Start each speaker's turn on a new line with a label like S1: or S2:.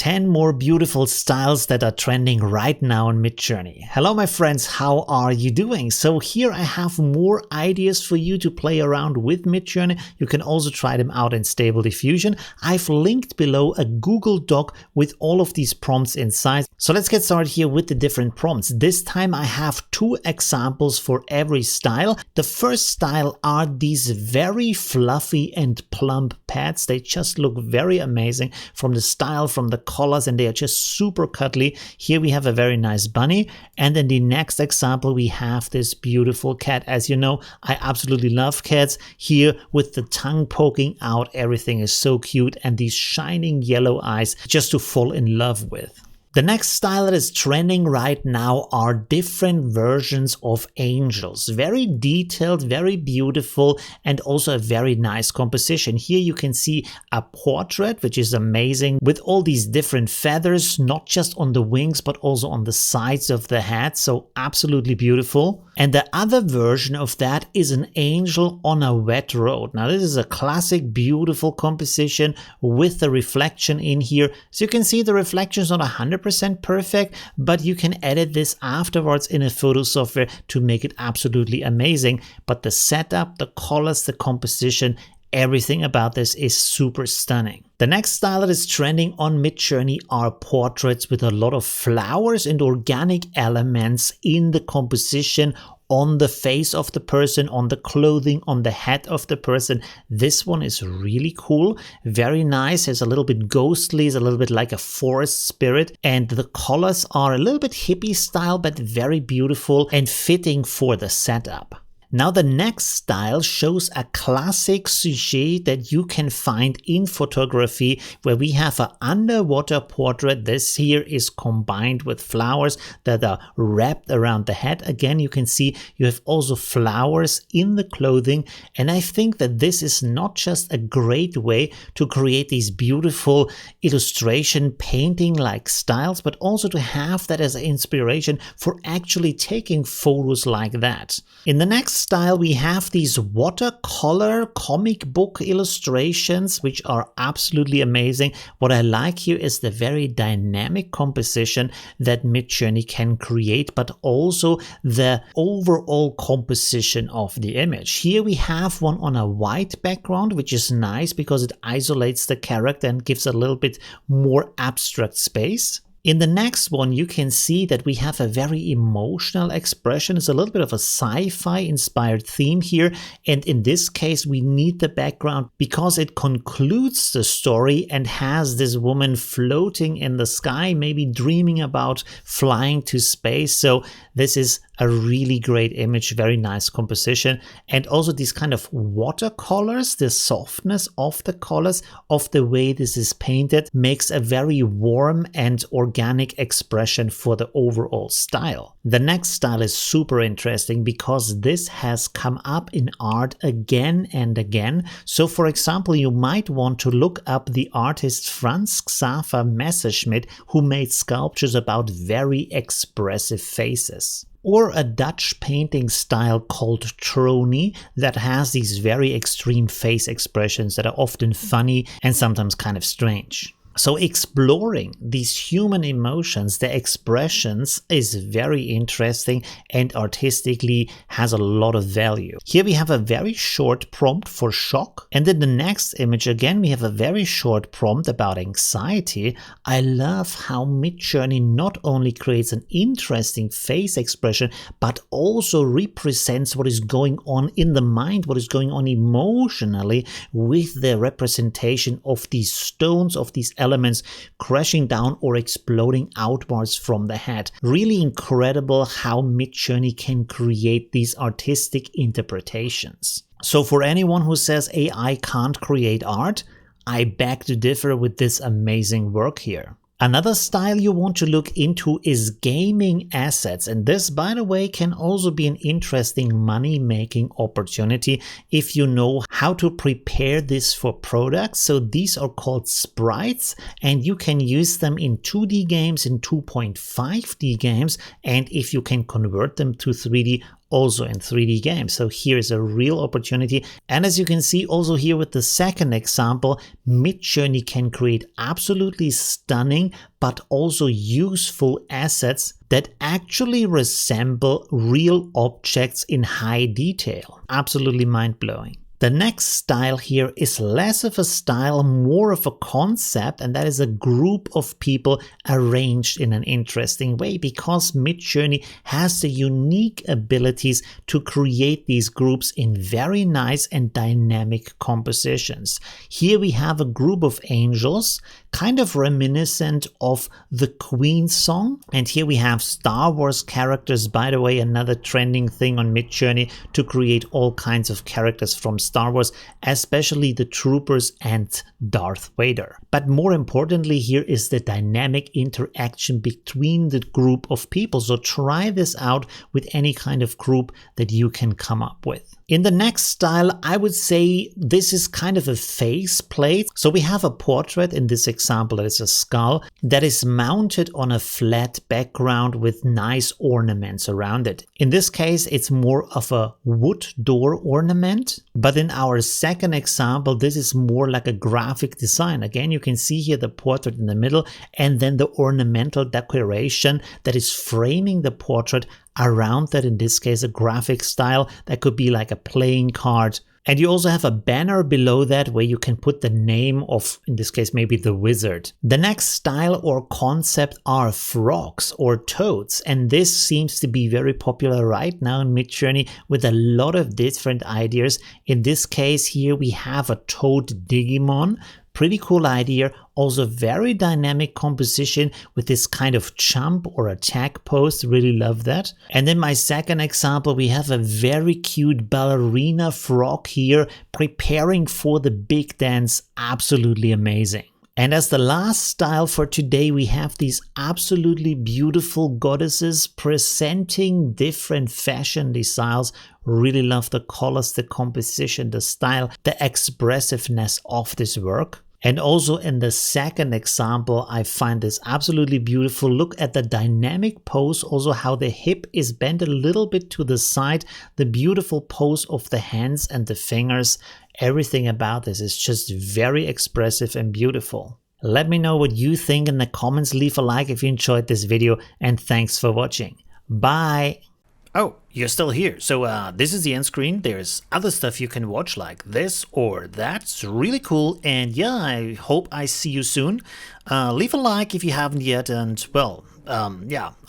S1: 10 more beautiful styles that are trending right now on Midjourney. Hello my friends, how are you doing? So here I have more ideas for you to play around with Midjourney. You can also try them out in Stable Diffusion. I've linked below a Google Doc with all of these prompts inside. So let's get started here with the different prompts. This time I have 2 examples for every style. The first style are these very fluffy and plump pads. They just look very amazing from the style, from the colors, and they are just super cuddly. Here we have a very nice bunny, and in the next example we have this beautiful cat. As you know, I absolutely love cats. Here with the tongue poking out, everything is so cute, and these shining yellow eyes just to fall in love with. The next style that is trending right now are different versions of angels. Very detailed, very beautiful, and also a very nice composition. Here you can see a portrait, which is amazing, with all these different feathers, not just on the wings, but also on the sides of the head. So absolutely beautiful. And the other version of that is an angel on a wet road. Now this is a classic, beautiful composition with the reflection in here. So you can see the reflection is not 100% perfect, but you can edit this afterwards in a photo software to make it absolutely amazing. But the setup, the colors, the composition, everything about this is super stunning. The next style that is trending on Midjourney are portraits with a lot of flowers and organic elements in the composition, on the face of the person, on the clothing, on the head of the person. This one is really cool, very nice. It's a little bit ghostly, it's a little bit like a forest spirit, and the colors are a little bit hippie style, but very beautiful and fitting for the setup. Now the next style shows a classic sujet that you can find in photography, where we have an underwater portrait. This here is combined with flowers that are wrapped around the head. Again, you can see you have also flowers in the clothing, and I think that this is not just a great way to create these beautiful illustration painting like styles, but also to have that as an inspiration for actually taking photos like that. In the next style we have these watercolor comic book illustrations, which are absolutely amazing. What I like here is the very dynamic composition that Midjourney can create, but also the overall composition of the image. Here we have one on a white background, which is nice because it isolates the character and gives a little bit more abstract space. In the next one, you can see that we have a very emotional expression. It's a little bit of a sci-fi inspired theme here. And in this case, we need the background because it concludes the story and has this woman floating in the sky, maybe dreaming about flying to space. So this is a really great image, very nice composition. And also these kind of watercolors, the softness of the colors, of the way this is painted, makes a very warm and organic expression for the overall style. The next style is super interesting because this has come up in art again and again. So for example, you might want to look up the artist Franz Xaver Messerschmidt, who made sculptures about very expressive faces. Or a Dutch painting style called Trony that has these very extreme face expressions that are often funny and sometimes kind of strange. So exploring these human emotions, the expressions, is very interesting and artistically has a lot of value. Here we have a very short prompt for shock, and in the next image again we have a very short prompt about anxiety. I love how Midjourney not only creates an interesting face expression, but also represents what is going on in the mind, what is going on emotionally with the representation of these stones, of these elements crashing down or exploding outwards from the head. Really incredible how Midjourney can create these artistic interpretations. So for anyone who says AI can't create art, I beg to differ with this amazing work here. Another style you want to look into is gaming assets, and this, by the way, can also be an interesting money-making opportunity if you know how to prepare this for products. So these are called sprites, and you can use them in 2D games, in 2.5D games, and if you can convert them to 3D, also in 3D games. So here is a real opportunity. And as you can see also here with the second example, Midjourney can create absolutely stunning but also useful assets that actually resemble real objects in high detail. Absolutely mind-blowing. The next style here is less of a style, more of a concept, and that is a group of people arranged in an interesting way, because Midjourney has the unique abilities to create these groups in very nice and dynamic compositions. Here we have a group of angels, kind of reminiscent of the Queen song, and here we have Star Wars characters, by the way, another trending thing on Midjourney to create all kinds of characters from Star Wars, especially the troopers and Darth Vader. But more importantly here is the dynamic interaction between the group of people. So try this out with any kind of group that you can come up with. In the next style, I would say this is kind of a faceplate. So we have a portrait in this example that is a skull that is mounted on a flat background with nice ornaments around it. In this case, it's more of a wood door ornament. But in our second example, this is more like a graphic design. Again, you can see here the portrait in the middle and then the ornamental decoration that is framing the portrait around that, in this case a graphic style that could be like a playing card. And you also have a banner below that where you can put the name of, in this case, maybe the wizard. The next style or concept are frogs or toads, and this seems to be very popular right now in Midjourney with a lot of different ideas. In this case here we have a toad Digimon. Pretty cool idea, also very dynamic composition with this kind of jump or attack pose, really love that. And in my second example we have a very cute ballerina frog here preparing for the big dance, absolutely amazing. And as the last style for today, we have these absolutely beautiful goddesses presenting different fashion styles. Really love the colors, the composition, the style, the expressiveness of this work. And also in the second example, I find this absolutely beautiful. Look at the dynamic pose, also how the hip is bent a little bit to the side, the beautiful pose of the hands and the fingers. Everything about this is just very expressive and beautiful. Let me know what you think in the comments. Leave a like if you enjoyed this video, and thanks for watching. Bye! Oh, you're still here. So this is the end screen. There's other stuff you can watch like this or that. It's really cool. And yeah, I hope I see you soon. Leave a like if you haven't yet. And well, yeah,